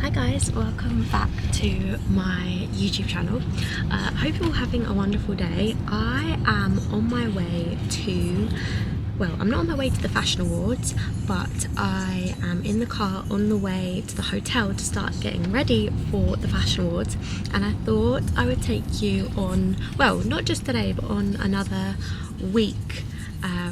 Hi guys, welcome back to my YouTube channel. Hope you're all having a wonderful day. I am on my way to, well, I'm not on my way to the Fashion Awards, but I am in the car on the way to the hotel to start getting ready for the Fashion Awards, and I thought I would take you on, well, not just today, but on another week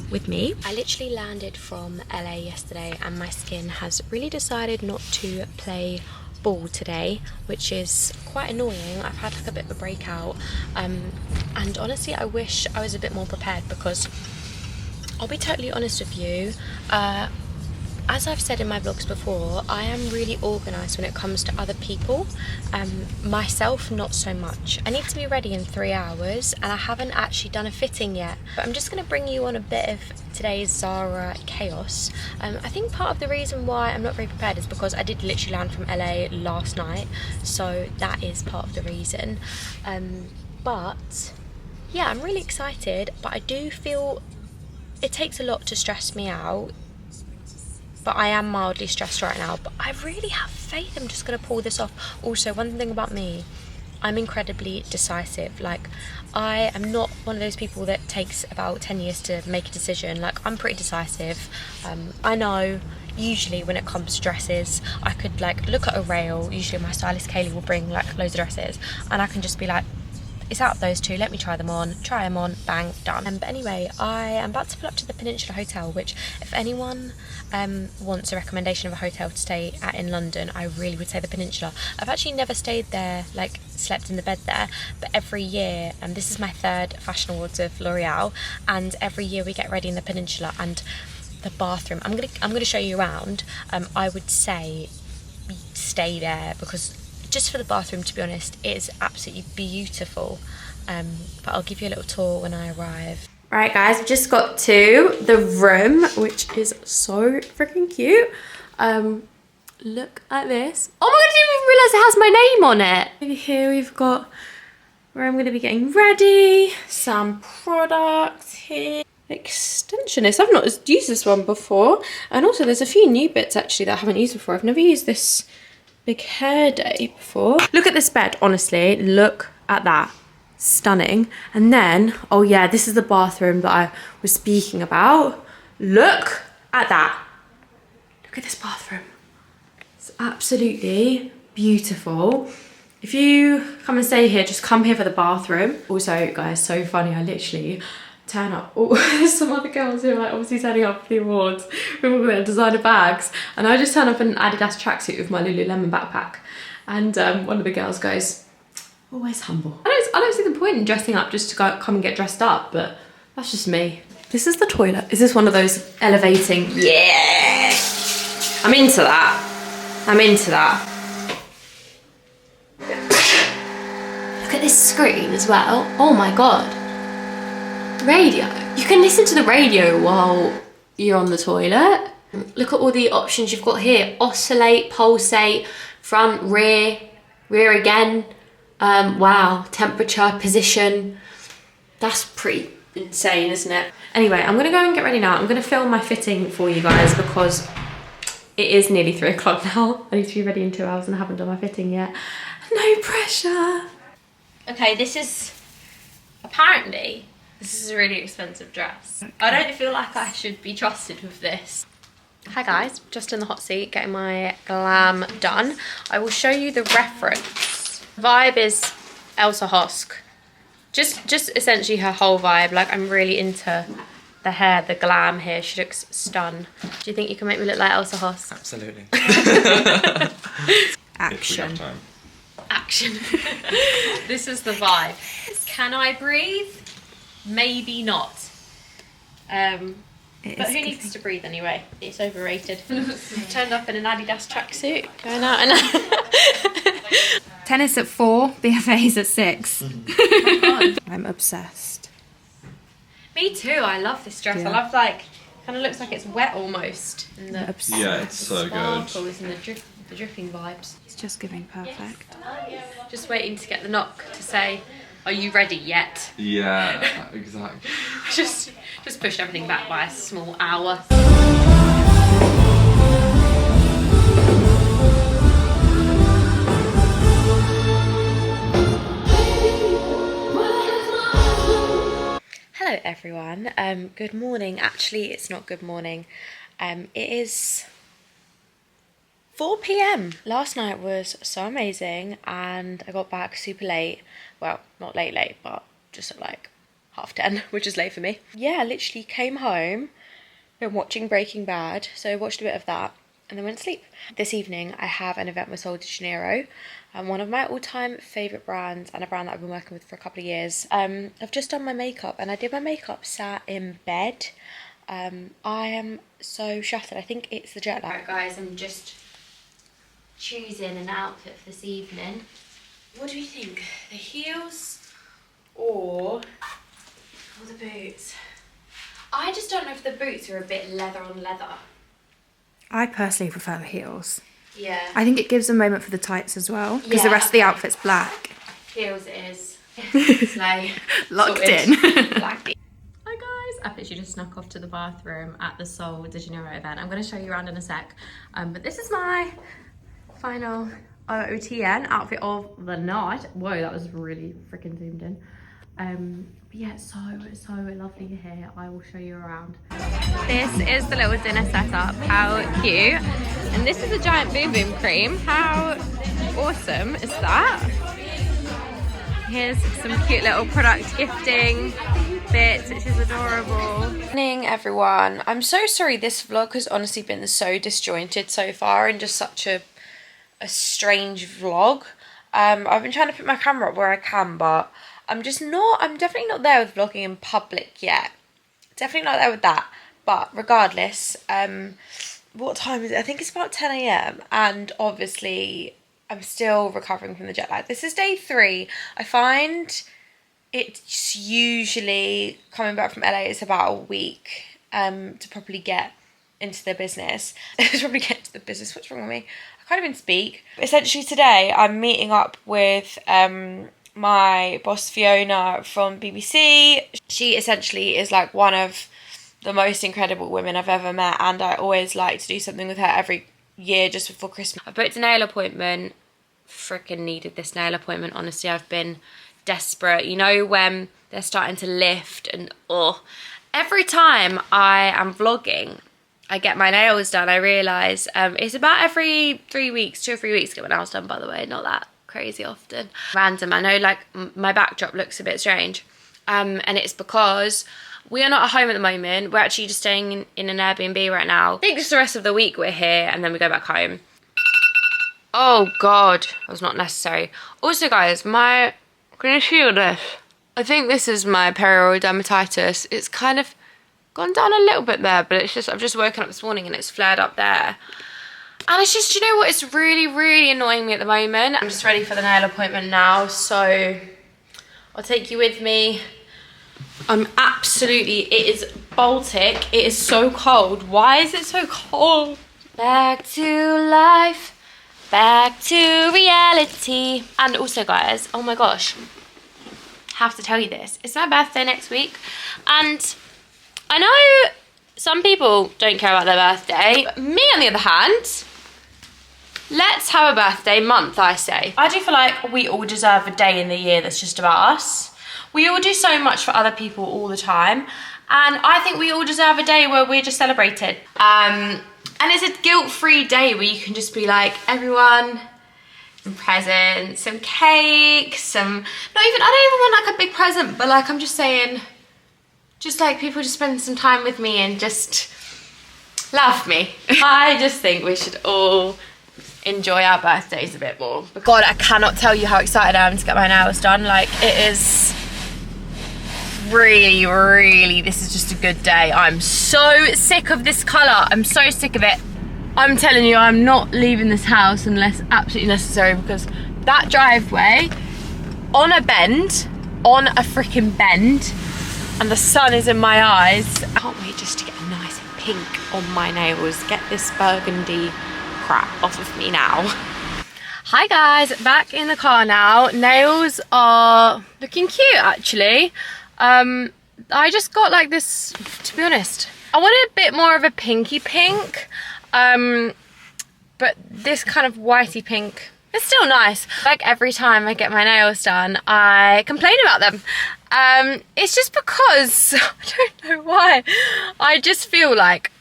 with me. I literally landed from LA yesterday and my skin has really decided not to play ball today, which is quite annoying. I've had like a bit of a breakout, and honestly I wish I was a bit more prepared, because I'll be totally honest with you, as I've said in my vlogs before, I am really organised when it comes to other people. Myself, not so much. I need to be ready in 3 hours and I haven't actually done a fitting yet. But I'm just going to bring you on a bit of today's Zara chaos. I think part of the reason why I'm not very prepared is because I did literally land from LA last night. So that is part of the reason. But yeah, I'm really excited, but I do feel it takes a lot to stress me out. But I am mildly stressed right now, but I really have faith I'm just going to pull this off. Also, one thing about me, I'm incredibly decisive. Like, I am not one of those people that takes about 10 years to make a decision. Like, I'm pretty decisive. I know usually when it comes to dresses, I could like look at a rail. Usually my stylist Kaylee will bring like loads of dresses and I can just be like, it's out of those two, let me try them on, bang, done. But anyway, I am about to pull up to the Peninsula Hotel, which if anyone wants a recommendation of a hotel to stay at in London, I really would say the Peninsula. I've actually never stayed there, like slept in the bed there, but every year, and this is my 3rd Fashion Awards of L'Oreal, and every year we get ready in the Peninsula, and the bathroom, I'm gonna show you around. I would say stay there, because just for the bathroom, to be honest, it is absolutely beautiful. But I'll give you a little tour when I arrive. Right guys, I've just got to the room, which is so freaking cute. Look at this. Oh my god, I didn't even realise it has my name on it. Over here we've got where I'm going to be getting ready. Some products here. Extensionist. I've not used this one before. And also there's a few new bits actually that I haven't used before. I've never used this big hair day before. Look at this bed, honestly. Look at that. Stunning. And then, oh yeah, this is the bathroom that I was speaking about. Look at that. Look at this bathroom. It's absolutely beautiful. If you come and stay here, just come here for the bathroom. Also, guys, so funny, I literally turn up. Oh, there's some other girls who are like obviously turning up for the awards with all their designer bags, and I just turn up in an Adidas tracksuit with my Lululemon backpack, and one of the girls goes, always humble. I don't see the point in dressing up just to come and get dressed up, but that's just me. This is the toilet. Is this one of those elevating? Yeah, I'm into that. I'm into that. Look at this screen as well. Oh my god. Radio. You can listen to the radio while you're on the toilet. Look at all the options you've got here. Oscillate, pulsate, front, rear, rear again. Wow, temperature, position. That's pretty insane, isn't it? Anyway, I'm gonna go and get ready now. I'm gonna film my fitting for you guys because it is nearly 3 o'clock now. I need to be ready in 2 hours and I haven't done my fitting yet. No pressure. Okay, this is apparently, this is a really expensive dress. Okay. I don't feel like I should be trusted with this. Hi guys, just in the hot seat, getting my glam done. I will show you the reference. Vibe is Elsa Hosk. Just essentially her whole vibe. Like, I'm really into the hair, the glam here. She looks stun. Do you think you can make me look like Elsa Hosk? Absolutely. Action. Action. This is the vibe. Can I breathe? Maybe not. But who needs to breathe anyway? It's overrated. Turned up in an Adidas tracksuit, going out and tennis at 4, BFAs at 6. Oh my god. I'm obsessed. Me too. I love this dress. Yeah. I love, like, kind of looks like it's wet almost. And the, yeah, it's so good. Sparkles and the dripping vibes. It's just giving perfect. Just waiting to get the knock to say, are you ready yet? Yeah, exactly. just pushed everything back by a small hour. everyone. Good morning. Actually, it's not good morning. It is 4 p.m. Last night was so amazing and I got back super late. Well, not late, but just at like 10:30, which is late for me. Yeah, I literally came home, been watching Breaking Bad, so I watched a bit of that and then went to sleep. This evening I have an event with Sol de Janeiro, one of my all-time favourite brands and a brand that I've been working with for a couple of years. I've just done my makeup and I did my makeup sat in bed. I am so shattered. I think it's the jet lag. Alright guys, I'm just choosing an outfit for this evening. What do you think? The heels or the boots? I just don't know if the boots are a bit leather on leather. I personally prefer the heels. Yeah. I think it gives a moment for the tights as well, because the rest of the outfit's black. Heels it is. Slay. Locked in. Black. Hi guys, I've literally just snuck off to the bathroom at the Sol de Janeiro event. I'm going to show you around in a sec. But this is my final OOTN outfit of the night. Whoa, that was really freaking zoomed in. But yeah, so lovely here. I will show you around. This is the little dinner setup. How cute. And this is a giant boom boom cream. How awesome is that? Here's some cute little product gifting bits, which is adorable. Good morning everyone. I'm so sorry, this vlog has honestly been so disjointed so far and just such a strange vlog. I've been trying to put my camera up where I can, but I'm definitely not there with vlogging in public yet. Definitely not there with that. But regardless, what time is it? I think it's about 10 a.m. and obviously I'm still recovering from the jet lag. This is day 3. I find it's usually, coming back from LA, it's about a week to properly get into the business. What's wrong with me? I can't even speak. Essentially today I'm meeting up with my boss Fiona from BBC. She essentially is like one of the most incredible women I've ever met, and I always like to do something with her every year just before Christmas. I booked a nail appointment. Freaking needed this nail appointment, honestly. I've been desperate. You know when they're starting to lift and every time I am vlogging I get my nails done. I realise it's about every 3 weeks, 2 or 3 weeks to get my nails done, by the way, not that crazy often. Random. I know like my backdrop looks a bit strange and it's because we are not at home at the moment. We're actually just staying in an Airbnb right now. I think just the rest of the week we're here and then we go back home. Oh god, that was not necessary. Also guys, can you feel this? I think this is my perioral dermatitis. It's kind of gone down a little bit there, but it's just, I've just woken up this morning and it's flared up there. And it's just, you know what, it's really annoying me at the moment. I'm just ready for the nail appointment now, so I'll take you with me. It is Baltic. It is so cold. Why is it so cold? Back to life, back to reality. And also guys, oh my gosh, have to tell you this. It's my birthday next week, and I know some people don't care about their birthday, but me on the other hand, let's have a birthday month, I say. I do feel like we all deserve a day in the year that's just about us. We all do so much for other people all the time, and I think we all deserve a day where we're just celebrated. And it's a guilt-free day where you can just be like, everyone, some presents, some cake, I don't even want like a big present, but like I'm just saying, just like people just spend some time with me and just love me. I just think we should all enjoy our birthdays a bit more. God, I cannot tell you how excited I am to get my nails done. Like, it is really, this is just a good day. I'm so sick of this colour. I'm so sick of it. I'm telling you, I'm not leaving this house unless absolutely necessary, because that driveway on a freaking bend, and the sun is in my eyes. I can't wait just to get a nice pink on my nails. Get this burgundy crap off of me now. Hi guys, back in the car now. Nails are looking cute actually. I just got like this, to be honest, I wanted a bit more of a pinky pink, but this kind of whitey pink, it's still nice. Like every time I get my nails done, I complain about them. It's just because, I don't know why, I just feel like,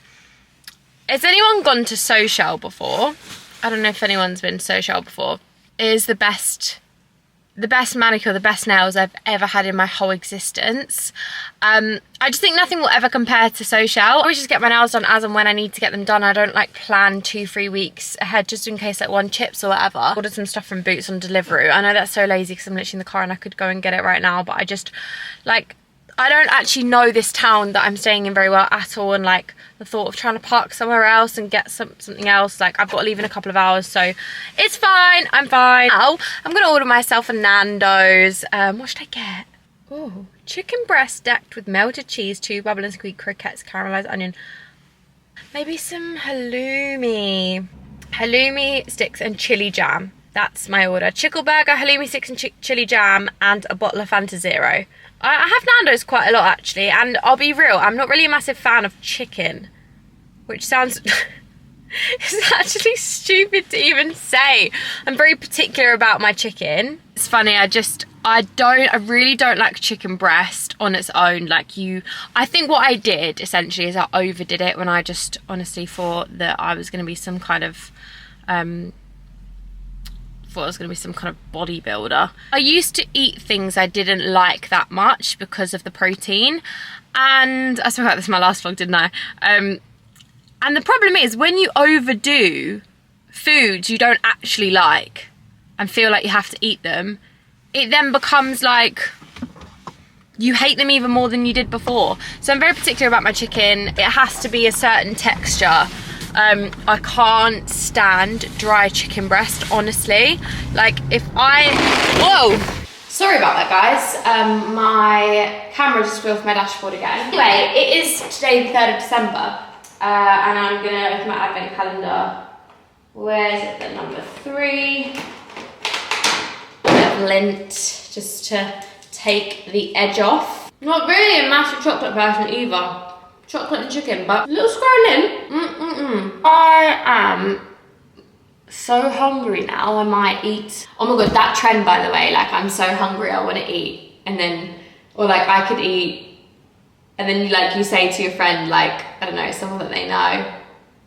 has anyone gone to Social before? I don't know if anyone's been to Social before. It is the best manicure, the best nails I've ever had in my whole existence. I just think nothing will ever compare to Social. I always just get my nails done as and when I need to get them done. I don't like plan 2-3 weeks ahead just in case like one chips or whatever. Ordered some stuff from Boots on Deliveroo. I know that's so lazy because I'm literally in the car and I could go and get it right now, but I just like, I don't actually know this town that I'm staying in very well at all, and like the thought of trying to park somewhere else and get something else, like I've got to leave in a couple of hours, so it's fine, I'm fine. Now I'm gonna order myself a Nando's. What should I get? Oh, chicken breast decked with melted cheese, 2 bubble and squeak croquettes, caramelized onion, maybe some halloumi sticks and chili jam. That's my order. Chickle burger, halloumi sticks and chili jam, and a bottle of Fanta Zero. I have Nando's quite a lot actually, and I'll be real, I'm not really a massive fan of chicken, which sounds it's actually stupid to even say. I'm very particular about my chicken. It's funny, I really don't like chicken breast on its own. I think what I did essentially is I overdid it when I just honestly thought that I was going to be some kind of bodybuilder. I used to eat things I didn't like that much because of the protein, and I spoke about this in my last vlog, didn't I? And the problem is when you overdo foods you don't actually like and feel like you have to eat them, it then becomes like you hate them even more than you did before. So I'm very particular about my chicken. It has to be a certain texture. I can't stand dry chicken breast, honestly. Like whoa! Sorry about that, guys. My camera just flew off my dashboard again. Anyway, it is today the 3rd of December, and I'm gonna open my advent calendar. Where is it? The number 3. Bit of lint, just to take the edge off. Not really a massive chocolate person either. Chocolate and chicken, but a little scrolling. I am so hungry now. I might eat. Oh my god, that trend, by the way, like I'm so hungry I want to eat, and then, or like I could eat, and then you say to your friend, like, I don't know, someone that they know.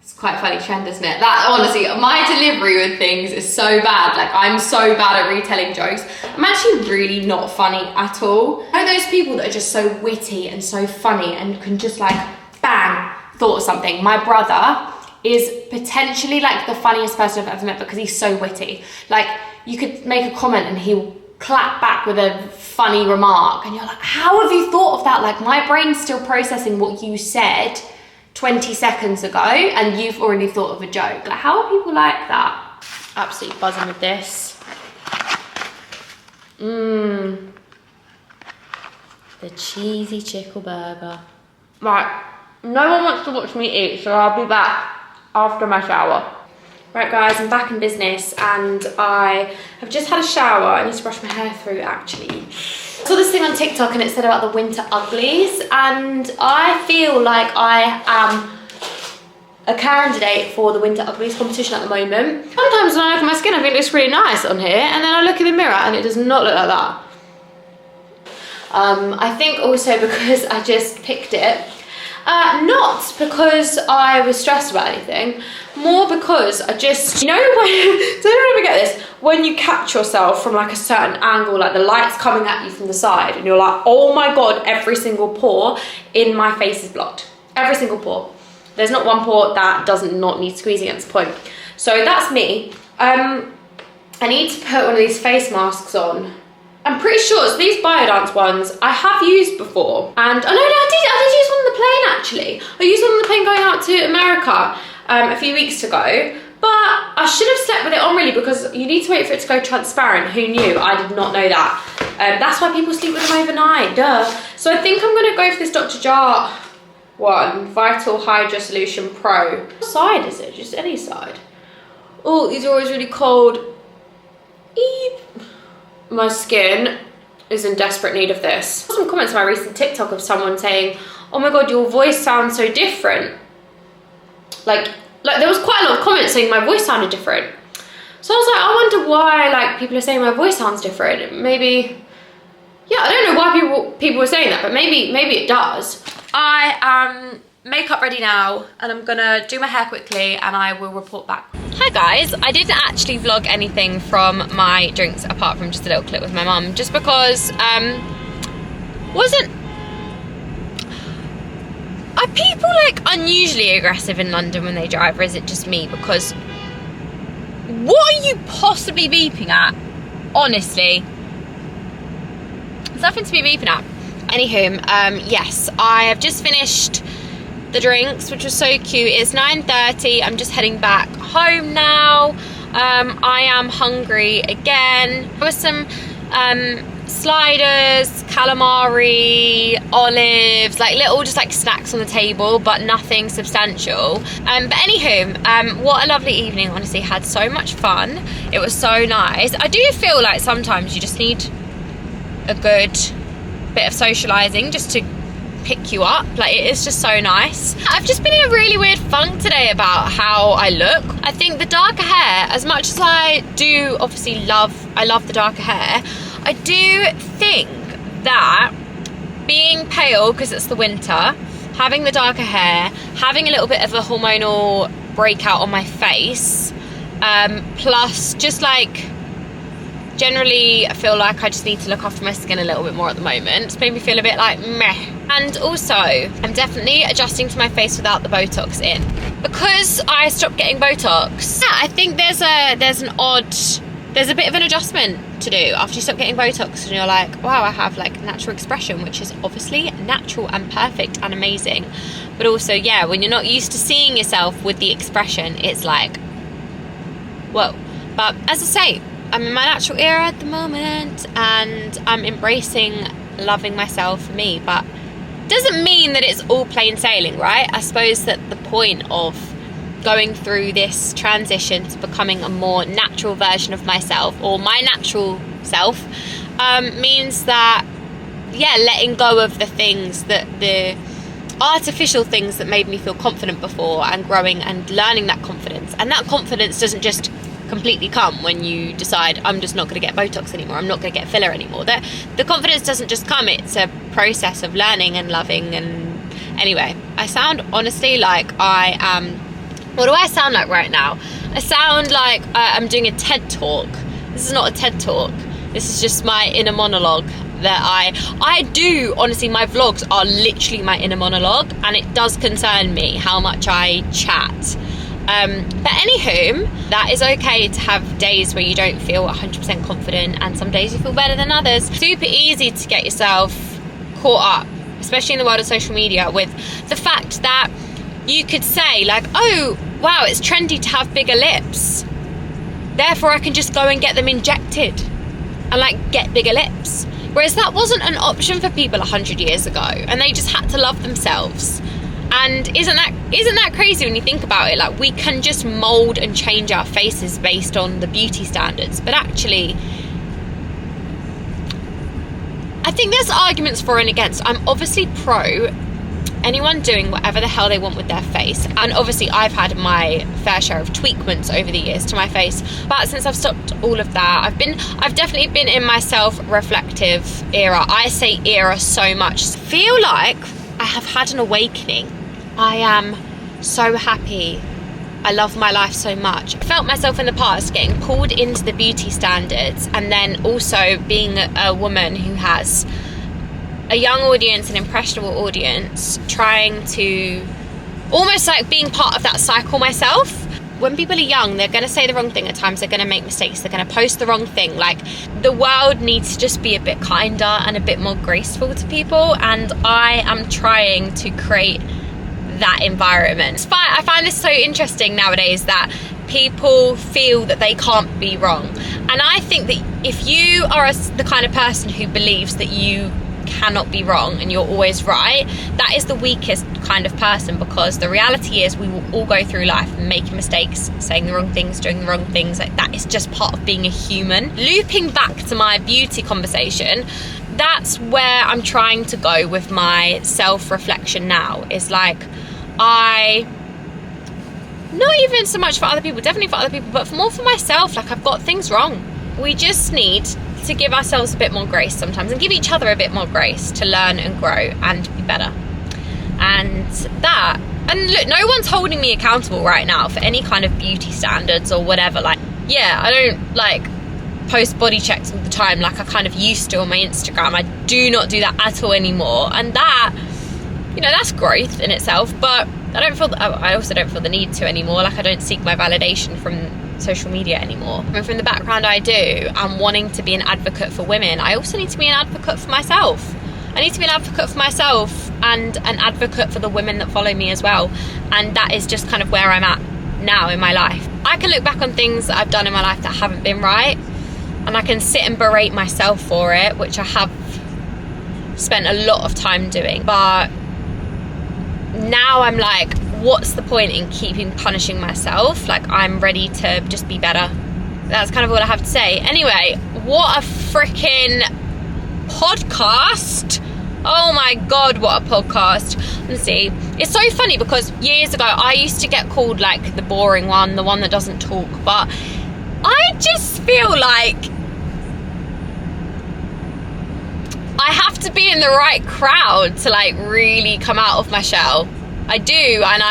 It's quite a funny trend, isn't it? That, honestly, my delivery with things is so bad. Like, I'm so bad at retelling jokes. I'm actually really not funny at all. You know those people that are just so witty and so funny and can just like, bang, thought of something. My brother is potentially like the funniest person I've ever met because he's so witty. Like, you could make a comment and he'll clap back with a funny remark and you're like, how have you thought of that? Like, my brain's still processing what you said 20 seconds ago and you've already thought of a joke. Like, how are people like that? Absolutely buzzing with this. The cheesy chickle burger. Right, no one wants to watch me eat, so I'll be back after my shower. Right guys, I'm back in business and I have just had a shower. I need to brush my hair through actually. I saw this thing on TikTok and it said about the winter uglies, and I feel like I am a candidate for the winter uglies competition at the moment. Sometimes when I look at my skin I think it looks really nice on here, and then I look in the mirror and it does not look like that. I think also because I just picked it. Not because I was stressed about anything, more because I just, you know, when, don't ever get this, when you catch yourself from like a certain angle, like the light's coming at you from the side and you're like, oh my god, every single pore in my face is blocked. Every single pore. There's not one pore that doesn't not need squeezing at this point. So that's me. I need to put one of these face masks on. I'm pretty sure it's these Biodance ones I have used before. And, oh no, I did use one on the plane actually. I used one on the plane going out to America a few weeks ago. But I should have slept with it on really because you need to wait for it to go transparent. Who knew? I did not know that. That's why people sleep with them overnight, duh. So I think I'm gonna go for this Dr. Jart one, Vital Hydra Solution Pro. What side is it? Just any side? Oh, these are always really cold. Eep. My skin is in desperate need of this. Some comments on my recent TikTok of someone saying, oh my god, your voice sounds so different. Like there was quite a lot of comments saying my voice sounded different. So I was like, I wonder why like people are saying my voice sounds different. Maybe Yeah, I don't know why people were saying that, but maybe it does. I am makeup ready now, and I'm gonna do my hair quickly, and I will report back. Hi guys, I didn't actually vlog anything from my drinks apart from just a little clip with my mum, just because are people like unusually aggressive in London when they drive, or is it just me? Because what are you possibly beeping at? Honestly, there's nothing to be beeping at. Anywho, yes, I have just finished the drinks, which was so cute. It's 9:30. I'm just heading back home now. I am hungry again. There was some sliders, calamari, olives, like little just like snacks on the table, but nothing substantial. But anywho, what a lovely evening. Honestly, had so much fun. It was so nice. I do feel like sometimes you just need a good bit of socializing just to pick you up. Like, it is just so nice. I've just been in a really weird funk today about how I look. I think the darker hair, as much as I do obviously love the darker hair, I do think that being pale, because it's the winter, having the darker hair, having a little bit of a hormonal breakout on my face, plus just like generally I feel like I just need to look after my skin a little bit more at the moment. It's made me feel a bit like meh. And also, I'm definitely adjusting to my face without the Botox in. Because I stopped getting Botox, yeah, I think there's a bit of an adjustment to do after you stop getting Botox, and you're like, wow, I have like natural expression, which is obviously natural and perfect and amazing. But also, yeah, when you're not used to seeing yourself with the expression, it's like, whoa. But as I say, I'm in my natural era at the moment, and I'm embracing loving myself for me, but doesn't mean that it's all plain sailing, right? I suppose that the point of going through this transition to becoming a more natural version of myself, or my natural self, means that, yeah, letting go of the things that the artificial things that made me feel confident before, and growing and learning that confidence. And that confidence doesn't just completely come when you decide, I'm just not going to get Botox anymore, I'm not going to get filler anymore. The confidence doesn't just come, it's a process of learning and loving. And anyway, I sound honestly like I am, what do I sound like right now? I sound like I'm doing a TED talk. This is not a TED talk, this is just my inner monologue that I do. Honestly, my vlogs are literally my inner monologue, and it does concern me how much I chat. But anywho, that is okay to have days where you don't feel 100% confident, and some days you feel better than others. Super easy to get yourself caught up, especially in the world of social media, with the fact that you could say like, oh wow, it's trendy to have bigger lips, therefore I can just go and get them injected and like get bigger lips. Whereas that wasn't an option for people 100 years ago, and they just had to love themselves. And isn't that crazy when you think about it? Like, we can just mold and change our faces based on the beauty standards. But actually, I think there's arguments for and against. I'm obviously pro anyone doing whatever the hell they want with their face. And obviously I've had my fair share of tweakments over the years to my face. But since I've stopped all of that, I've definitely been in my self-reflective era. I say era so much. I feel like I have had an awakening. I am so happy. I love my life so much. I felt myself in the past getting pulled into the beauty standards, and then also being a woman who has a young audience, an impressionable audience, trying to almost like being part of that cycle myself. When people are young, they're going to say the wrong thing at times, they're going to make mistakes, they're going to post the wrong thing. Like, the world needs to just be a bit kinder and a bit more graceful to people, and I am trying to create that environment. I find this so interesting nowadays that people feel that they can't be wrong, and I think that if you are the kind of person who believes that you cannot be wrong and you're always right, that is the weakest kind of person, because the reality is we will all go through life making mistakes, saying the wrong things, doing the wrong things. Like, that is just part of being a human. Looping back to my beauty conversation, that's where I'm trying to go with my self-reflection now. Is like, not even so much for other people, definitely for other people, but more for myself. Like, I've got things wrong. We just need to give ourselves a bit more grace sometimes, and give each other a bit more grace to learn and grow and be better. And look, no one's holding me accountable right now for any kind of beauty standards or whatever. Like, yeah, I don't like post body checks all the time like I kind of used to on my Instagram. I do not do that at all anymore, and that, you know, that's growth in itself. But I also don't feel the need to anymore. Like, I don't seek my validation from social media anymore. And from the background I do, I'm wanting to be an advocate for women. I also need to be an advocate for myself. I need to be an advocate for myself and an advocate for the women that follow me as well. And that is just kind of where I'm at now in my life. I can look back on things that I've done in my life that haven't been right, and I can sit and berate myself for it, which I have spent a lot of time doing. But now I'm like, what's the point in keeping punishing myself? Like, I'm ready to just be better. That's kind of all I have to say. Anyway, what a freaking podcast. Oh my god, what a podcast. Let's see. It's so funny because years ago I used to get called like the boring one, the one that doesn't talk, but I just feel like I have to be in the right crowd to like really come out of my shell. I do, and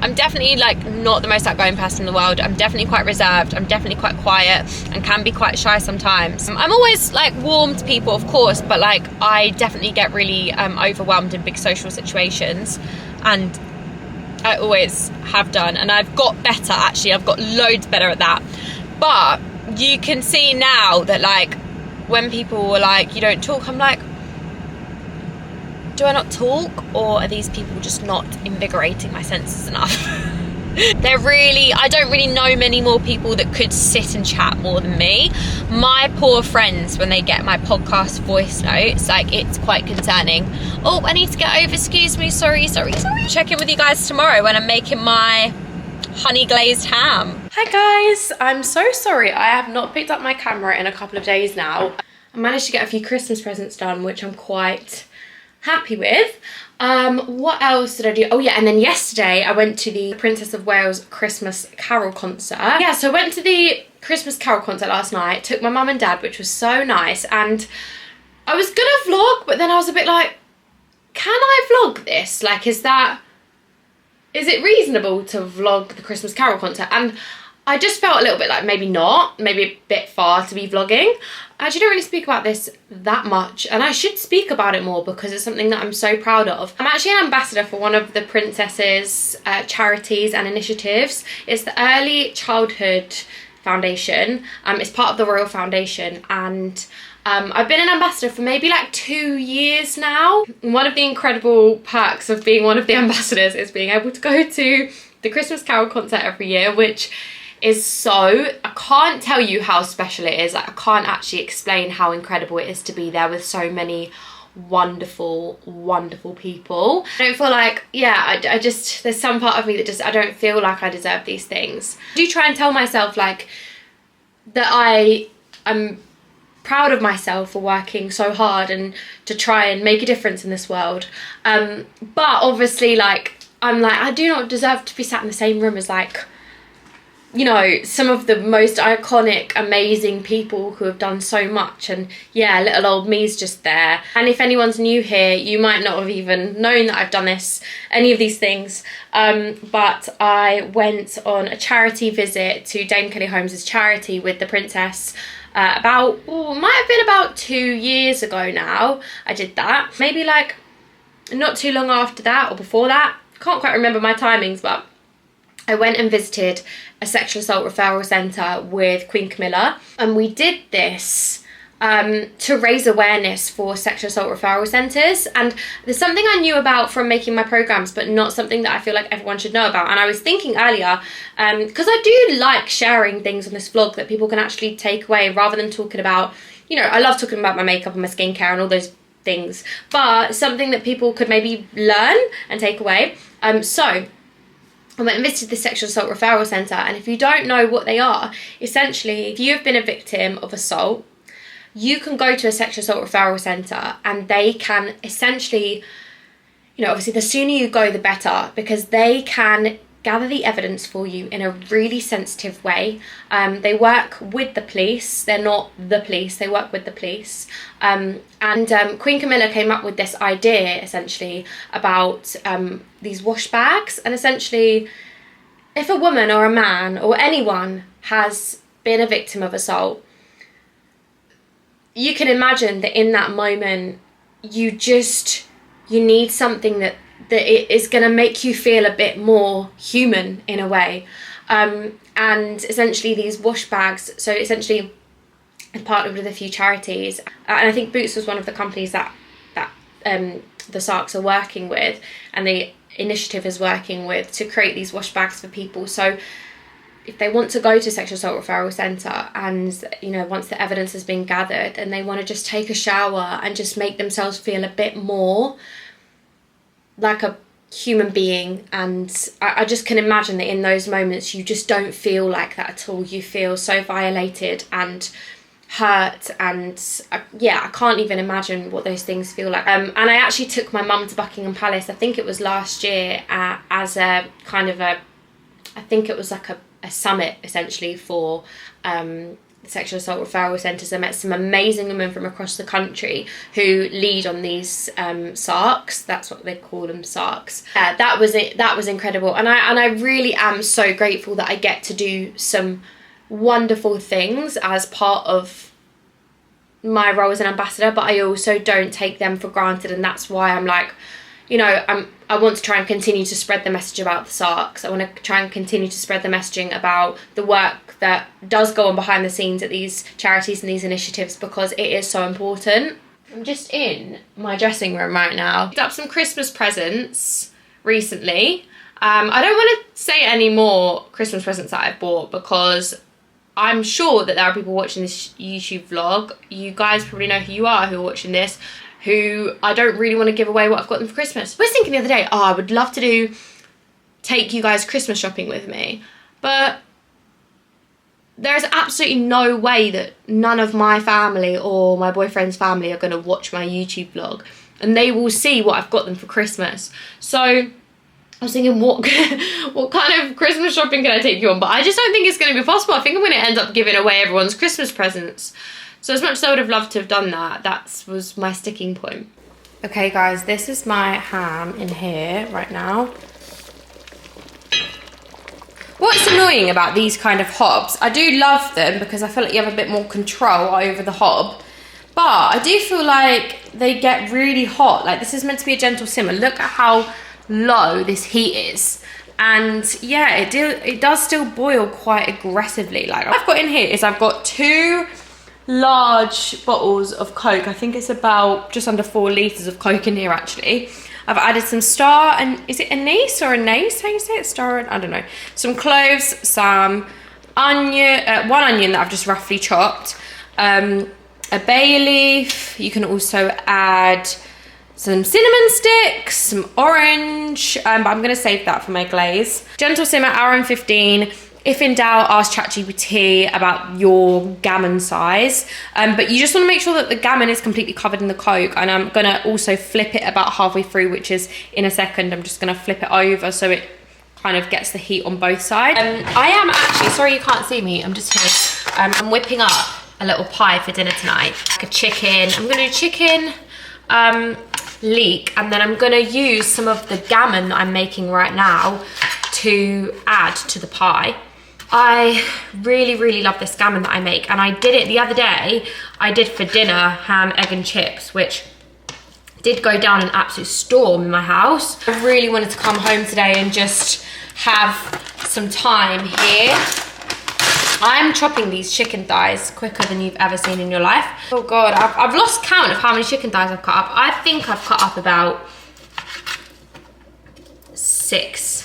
I'm definitely like not the most outgoing person in the world. I'm definitely quite reserved. I'm definitely quite quiet and can be quite shy sometimes. I'm always like warm to people, of course, but like I definitely get really overwhelmed in big social situations, and I always have done, and I've got better actually. I've got loads better at that. But you can see now that like when people were like, you don't talk, I'm like, do I not talk, or are these people just not invigorating my senses enough? I don't really know many more people that could sit and chat more than me. My poor friends, when they get my podcast voice notes, like, it's quite concerning. Oh, I need to get over, excuse me, sorry. Check in with you guys tomorrow when I'm making my honey glazed ham. Hi guys, I'm so sorry I have not picked up my camera in a couple of days now. I managed to get a few Christmas presents done, which I'm quite happy with. What else did I do? Oh yeah, and then yesterday I went to the Princess of Wales Christmas Carol concert. Yeah, so I went to the Christmas Carol concert last night, took my mum and dad, which was so nice, and I was gonna vlog, but then I was a bit like, can I vlog this? Like, is it reasonable to vlog the Christmas Carol concert? And I just felt a little bit like maybe not, maybe a bit far to be vlogging. I actually don't really speak about this that much, and I should speak about it more because it's something that I'm so proud of. I'm actually an ambassador for one of the Princess's charities and initiatives. It's the Early Childhood Foundation. It's part of the Royal Foundation, and I've been an ambassador for maybe like 2 years now. One of the incredible perks of being one of the ambassadors is being able to go to the Christmas Carol concert every year, which is I can't tell you how special it is. Like, I can't actually explain how incredible it is to be there with so many wonderful people. I don't feel like, yeah, I just, there's some part of me that just, I don't feel like I deserve these things. I do try and tell myself like that I'm proud of myself for working so hard and to try and make a difference in this world. But obviously, like, I'm like, I do not deserve to be sat in the same room as, like, you know, some of the most iconic, amazing people who have done so much. And yeah, little old me's just there. And if anyone's new here, you might not have even known that I've done any of these things. But I went on a charity visit to Dame Kelly Holmes' charity with the princess might have been about 2 years ago now. I did that. Maybe like not too long after that or before that. Can't quite remember my timings, but I went and visited a sexual assault referral centre with Queen Camilla, and we did this to raise awareness for sexual assault referral centres. And there's something I knew about from making my programmes, but not something that I feel like everyone should know about. And I was thinking earlier, because I do like sharing things on this vlog that people can actually take away, rather than talking about, you know, I love talking about my makeup and my skincare and all those things, but something that people could maybe learn and take away. So I went and visited the sexual assault referral centre, and if you don't know what they are, essentially, if you have been a victim of assault, you can go to a sexual assault referral centre, and they can essentially, you know, obviously the sooner you go the better, because they can gather the evidence for you in a really sensitive way. They work with the police. They're not the police, they work with the police. Queen Camilla came up with this idea, essentially, about these wash bags. And essentially, if a woman or a man or anyone has been a victim of assault, you can imagine that in that moment, you need something that it is going to make you feel a bit more human in a way. And essentially these wash bags, so essentially I've partnered with a few charities, and I think Boots was one of the companies that the Sarks are working with, and the initiative is working with, to create these wash bags for people. So if they want to go to Sexual Assault Referral Centre and, you know, once the evidence has been gathered and they want to just take a shower and just make themselves feel a bit more like a human being, and I just can imagine that in those moments you just don't feel like that at all. You feel so violated and hurt, and I can't even imagine what those things feel like. And I actually took my mum to Buckingham Palace, I think it was last year, as a kind of I think it was like a summit essentially for Sexual Assault Referral Centres. I met some amazing women from across the country who lead on these SARCs. That's what they call them, SARCs. That was it. That was incredible, and I really am so grateful that I get to do some wonderful things as part of my role as an ambassador. But I also don't take them for granted, and that's why I'm like, you know, I want to try and continue to spread the message about the SARCs. I want to try and continue to spread the messaging about the work that does go on behind the scenes at these charities and these initiatives, because it is so important. I'm just in my dressing room right now. Picked up some Christmas presents recently. I don't want to say any more Christmas presents that I've bought, because I'm sure that there are people watching this YouTube vlog. You guys probably know who you are who are watching this, who I don't really want to give away what I've got them for Christmas. I was thinking the other day, I would love to take you guys Christmas shopping with me, but there's absolutely no way that none of my family or my boyfriend's family are going to watch my YouTube vlog, and they will see what I've got them for Christmas. So I was thinking, what kind of Christmas shopping can I take you on? But I just don't think it's going to be possible. I think I'm going to end up giving away everyone's Christmas presents. So as much as I would have loved to have done that, that was my sticking point. Okay guys, this is my ham in here right now. What's annoying about these kind of hobs, I do love them because I feel like you have a bit more control over the hob, but I do feel like they get really hot. Like, this is meant to be a gentle simmer. Look at how low this heat is. And yeah, it does still boil quite aggressively. Like, what I've got in here is I've got 2 large bottles of Coke. I think it's about just under 4 litres of Coke in here actually. I've added some star, and is it anise or anise? How you say it? Star, I don't know. Some cloves, some onion, 1 onion that I've just roughly chopped, a bay leaf. You can also add some cinnamon sticks, some orange, but I'm gonna save that for my glaze. Gentle simmer, hour and 15. If in doubt, ask ChatGPT about your gammon size. But you just want to make sure that the gammon is completely covered in the Coke. And I'm going to also flip it about halfway through, which is in a second. I'm just going to flip it over so it kind of gets the heat on both sides. I am actually, sorry you can't see me, I'm just here. I'm whipping up a little pie for dinner tonight. Like a chicken. I'm going to do chicken leek. And then I'm going to use some of the gammon that I'm making right now to add to the pie. I really, really love this gammon that I make, and I did it the other day. I did for dinner ham, egg and chips, which did go down an absolute storm in my house. I really wanted to come home today and just have some time here. I'm chopping these chicken thighs quicker than you've ever seen in your life. Oh God, I've lost count of how many chicken thighs I've cut up. I think I've cut up about 6.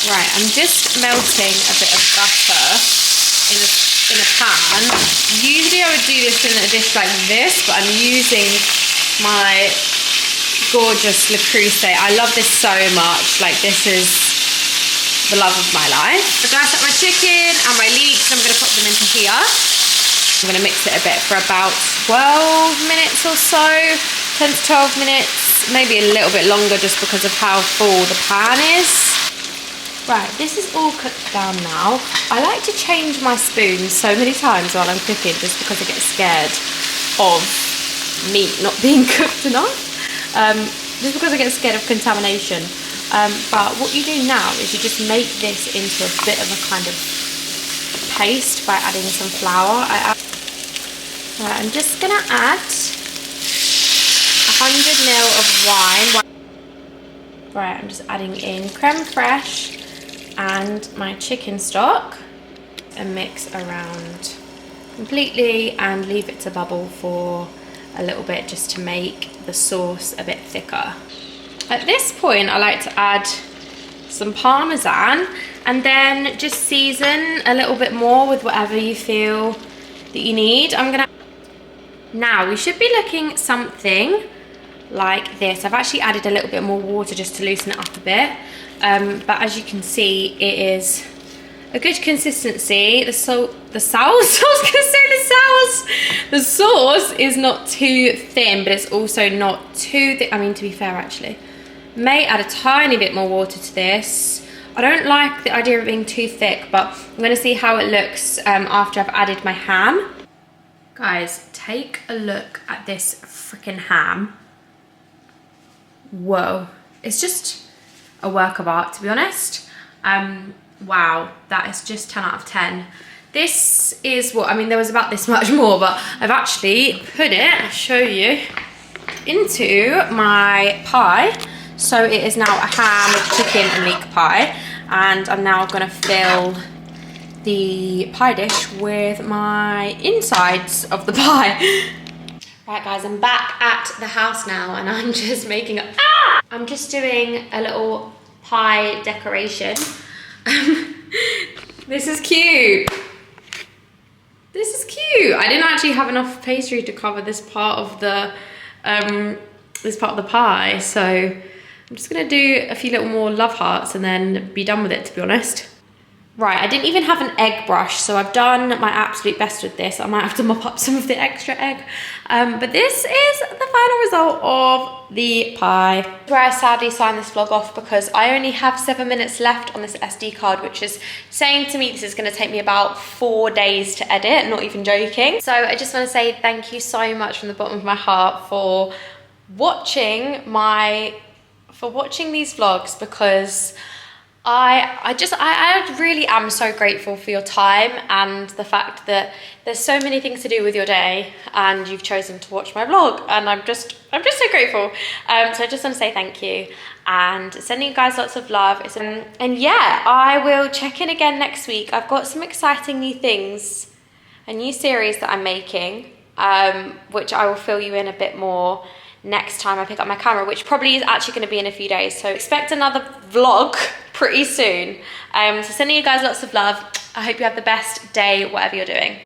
Right, I'm just melting a bit of butter in a pan. Usually I would do this in a dish like this, but I'm using my gorgeous Le Creuset. I love this so much. Like, this is the love of my life. I've diced up my chicken and my leeks. I'm going to put them into here. I'm going to mix it a bit for about 12 minutes or so. 10 to 12 minutes, maybe a little bit longer just because of how full the pan is. Right, this is all cooked down now. I like to change my spoons so many times while I'm cooking just because I get scared of meat not being cooked enough. Just because I get scared of contamination. But what you do now is you just make this into a bit of a kind of paste by adding some flour. Right, I'm just gonna add 100 ml of wine. Right, I'm just adding in creme fraiche and my chicken stock and mix around completely and leave it to bubble for a little bit just to make the sauce a bit thicker. At this point, I like to add some parmesan and then just season a little bit more with whatever you feel that you need. Now we should be looking something like this. I've actually added a little bit more water just to loosen it up a bit, but as you can see, it is a good consistency. The sauce is not too thin, but it's also not too thick. I mean, to be fair, actually, may add a tiny bit more water to this. I don't like the idea of it being too thick, but I'm going to see how it looks after I've added my ham. Guys, take a look at this freaking ham. Whoa, it's just a work of art, to be honest. Wow, that is just 10 out of 10. This is what, I mean, there was about this much more, but I've actually put it, I'll show you, into my pie. So it is now a ham, chicken and leek pie. And I'm now gonna fill the pie dish with my insides of the pie. Right guys, I'm back at the house now and I'm just making I'm just doing a little pie decoration. This is cute. This is cute. I didn't actually have enough pastry to cover this part of the pie, so I'm just gonna do a few little more love hearts and then be done with it, to be honest. Right, I didn't even have an egg brush, so I've done my absolute best with this. I might have to mop up some of the extra egg. But this is the final result of the pie. Where I sadly signed this vlog off because I only have 7 minutes left on this SD card, which is saying to me this is gonna take me about 4 days to edit, not even joking. So I just wanna say thank you so much from the bottom of my heart for watching these vlogs, because I really am so grateful for your time and the fact that there's so many things to do with your day and you've chosen to watch my vlog, and I'm just so grateful. So I just want to say thank you and sending you guys lots of love. And yeah, I will check in again next week. I've got some exciting new things, a new series that I'm making, which I will fill you in a bit more next time I pick up my camera, which probably is actually going to be in a few days. So expect another vlog pretty soon. So sending you guys lots of love. I hope you have the best day, whatever you're doing.